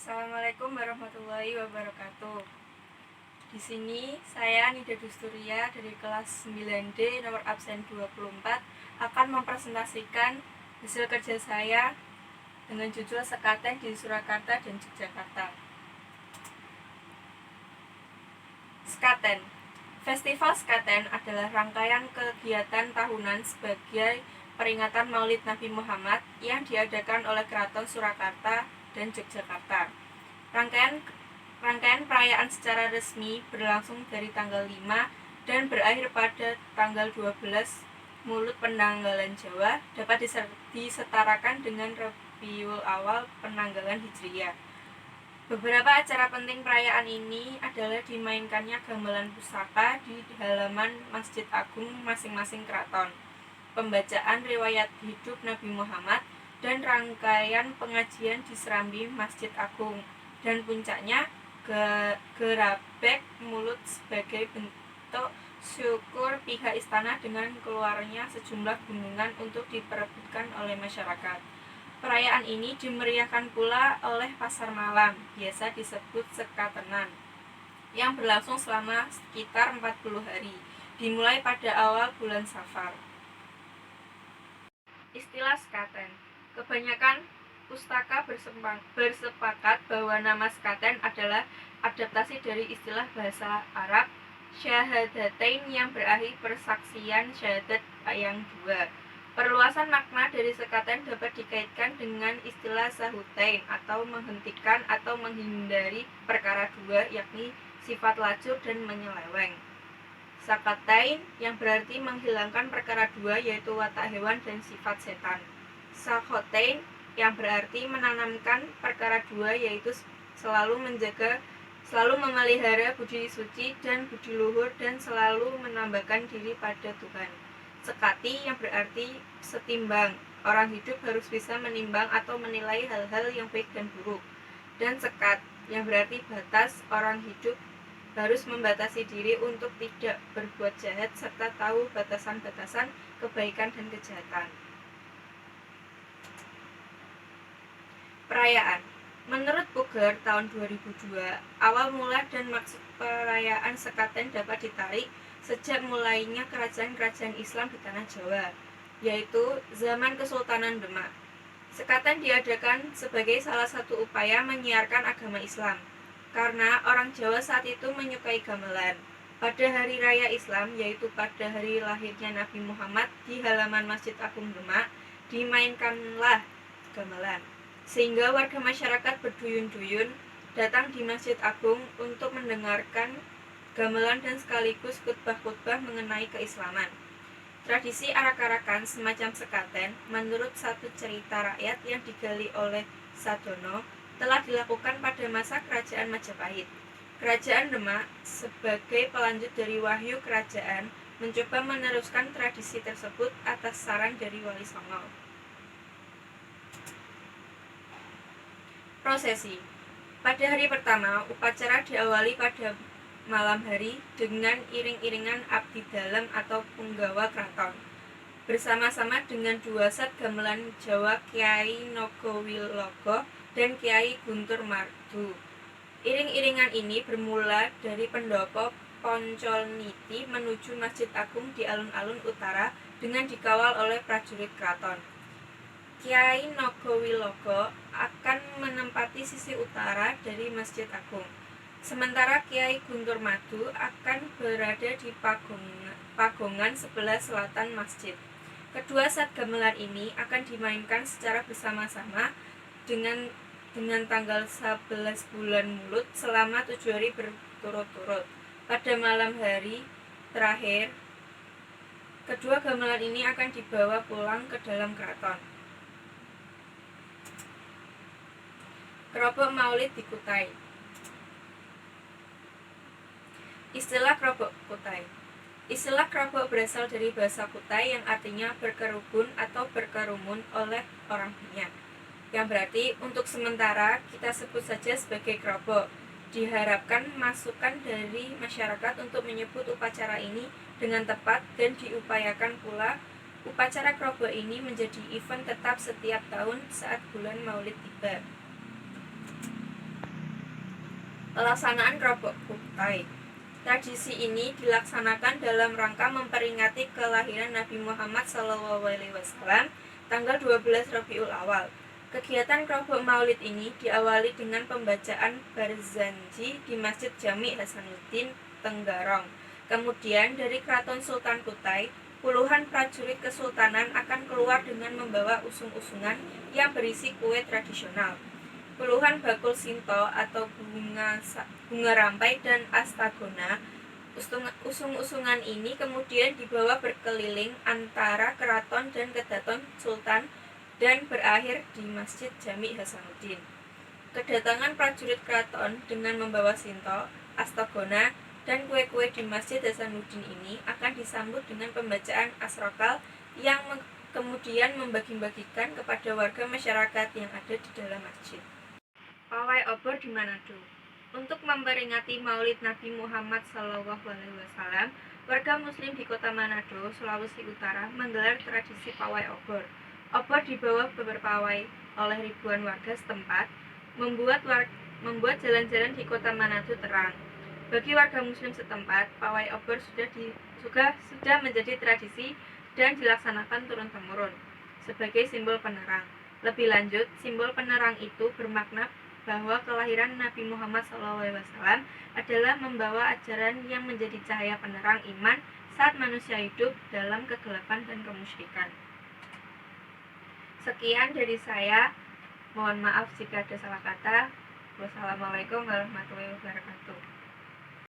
Assalamualaikum warahmatullahi wabarakatuh. Di sini saya Nida Dusturia dari kelas 9D nomor absen 24 akan mempresentasikan hasil kerja saya dengan judul Sekaten di Surakarta dan Yogyakarta. Sekaten. Festival Sekaten adalah rangkaian kegiatan tahunan sebagai peringatan Maulid Nabi Muhammad yang diadakan oleh Keraton Surakarta dan Yogyakarta. Rangkaian perayaan secara resmi berlangsung dari tanggal 5 dan berakhir pada tanggal 12 Mulud Penanggalan Jawa dapat disetarakan dengan Rabiul Awal Penanggalan Hijriyah. Beberapa acara penting perayaan ini adalah dimainkannya gamelan pusaka di halaman Masjid Agung masing-masing keraton, pembacaan riwayat hidup Nabi Muhammad, dan rangkaian pengajian di serambi Masjid Agung, dan puncaknya gerabek mulut sebagai bentuk syukur pihak istana dengan keluarnya sejumlah gunungan untuk diperebutkan oleh masyarakat. Perayaan ini dimeriahkan pula oleh pasar malam, biasa disebut Sekatenan, yang berlangsung selama sekitar 40 hari, dimulai pada awal bulan Safar. Istilah Sekaten. Kebanyakan pustaka bersepakat bahwa nama Sekaten adalah adaptasi dari istilah bahasa Arab syahadatain yang berarti persaksian syahadat yang dua. Perluasan makna dari Sekaten dapat dikaitkan dengan istilah sahutain atau menghentikan atau menghindari perkara dua, yakni sifat lacur dan menyeleweng. Sakatain yang berarti menghilangkan perkara dua, yaitu watak hewan dan sifat setan. Sakhotain yang berarti menanamkan perkara dua, yaitu selalu memelihara budi suci dan budi luhur dan selalu menambahkan diri pada Tuhan. Sekati yang berarti setimbang, orang hidup harus bisa menimbang atau menilai hal-hal yang baik dan buruk. Dan sekat yang berarti batas, orang hidup harus membatasi diri untuk tidak berbuat jahat serta tahu batasan-batasan kebaikan dan kejahatan. Perayaan. Menurut Puger tahun 2002, awal mula dan maksud perayaan Sekaten dapat ditarik sejak mulainya kerajaan-kerajaan Islam di tanah Jawa, yaitu zaman Kesultanan Demak. Sekaten diadakan sebagai salah satu upaya menyiarkan agama Islam, karena orang Jawa saat itu menyukai gamelan. Pada hari raya Islam, yaitu pada hari lahirnya Nabi Muhammad, di halaman Masjid Agung Demak, dimainkanlah gamelan, sehingga warga masyarakat berduyun-duyun datang di Masjid Agung untuk mendengarkan gamelan dan sekaligus khutbah-khutbah mengenai keislaman. Tradisi arak-arakan semacam Sekaten, menurut satu cerita rakyat yang digali oleh Sadono, telah dilakukan pada masa kerajaan Majapahit. Kerajaan Demak, sebagai pelanjut dari wahyu kerajaan, mencoba meneruskan tradisi tersebut atas saran dari Wali Songo. Prosesi. Pada hari pertama, upacara diawali pada malam hari dengan iring-iringan abdi dalam atau punggawa keraton, bersama-sama dengan dua set gamelan Jawa Kyai Nogowilogo dan Kyai Guntur Mardu. Iring-iringan ini bermula dari pendopo Poncolniti menuju Masjid Agung di alun-alun utara dengan dikawal oleh prajurit keraton. Kyai Nogowilogo akan menempati sisi utara dari Masjid Agung, sementara Kyai Guntur Madu akan berada di pagongan sebelah selatan masjid. Kedua set gamelan ini akan dimainkan secara bersama-sama dengan tanggal 11 bulan Mulud selama 7 hari berturut-turut. Pada malam hari terakhir, kedua gamelan ini akan dibawa pulang ke dalam keraton. Kerobok Maulid di Kutai. Istilah kerobok Kutai. Istilah kerobok berasal dari bahasa Kutai yang artinya berkerubun atau berkerumun oleh orang banyak, yang berarti untuk sementara kita sebut saja sebagai kerobok. Diharapkan masukan dari masyarakat untuk menyebut upacara ini dengan tepat dan diupayakan pula upacara kerobok ini menjadi event tetap setiap tahun saat bulan Maulid tiba. Pelaksanaan Keropok Kutai. Tradisi ini dilaksanakan dalam rangka memperingati kelahiran Nabi Muhammad SAW tanggal 12 Rabiul Awal. Kegiatan Keropok Maulid ini diawali dengan pembacaan Barzanji di Masjid Jami Hasanuddin, Tenggarong. Kemudian dari Keraton Sultan Kutai, puluhan prajurit kesultanan akan keluar dengan membawa usung-usungan yang berisi kue tradisional. Puluhan bakul sinto atau bunga rampai dan astagona. Usung-usungan ini kemudian dibawa berkeliling antara keraton dan kedaton sultan dan berakhir di Masjid Jami Hasanuddin. Kedatangan prajurit keraton dengan membawa sinto, astagona, dan kue-kue di Masjid Hasanuddin ini akan disambut dengan pembacaan asrokal yang kemudian membagi-bagikan kepada warga masyarakat yang ada di dalam masjid. Pawai obor di Manado. Untuk memperingati Maulid Nabi Muhammad SAW, warga Muslim di Kota Manado, Sulawesi Utara menggelar tradisi pawai obor. Obor dibawa berpawai oleh ribuan warga setempat, membuat jalan-jalan di Kota Manado terang. Bagi warga Muslim setempat, pawai obor sudah menjadi tradisi dan dilaksanakan turun-temurun sebagai simbol penerang. Lebih lanjut, simbol penerang itu bermakna bahwa kelahiran Nabi Muhammad SAW adalah membawa ajaran yang menjadi cahaya penerang iman saat manusia hidup dalam kegelapan dan kemusyrikan. Sekian dari saya. Mohon maaf jika ada salah kata. Wassalamualaikum warahmatullahi wabarakatuh.